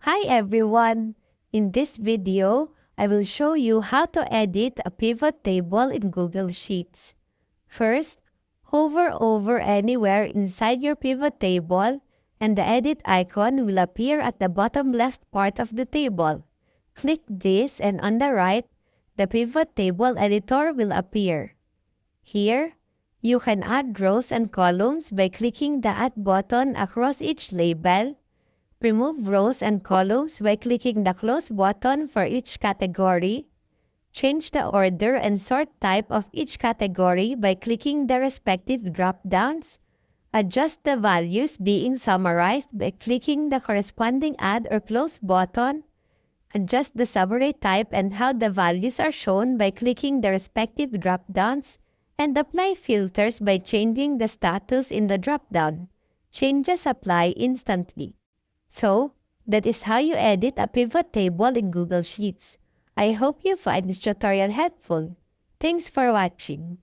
Hi everyone! In this video, I will show you how to edit a pivot table in Google Sheets. First, hover over anywhere inside your pivot table and the edit icon will appear at the bottom left part of the table. Click this and on the right, the pivot table editor will appear. Here, you can add rows and columns by clicking the Add button across each label. Remove rows and columns by clicking the Close button for each category. Change the order and sort type of each category by clicking the respective drop-downs. Adjust the values being summarized by clicking the corresponding Add or Close button. Adjust the summary type and how the values are shown by clicking the respective drop-downs. And apply filters by changing the status in the drop-down. Changes apply instantly. So, that is how you edit a pivot table in Google Sheets. I hope you find this tutorial helpful. Thanks for watching.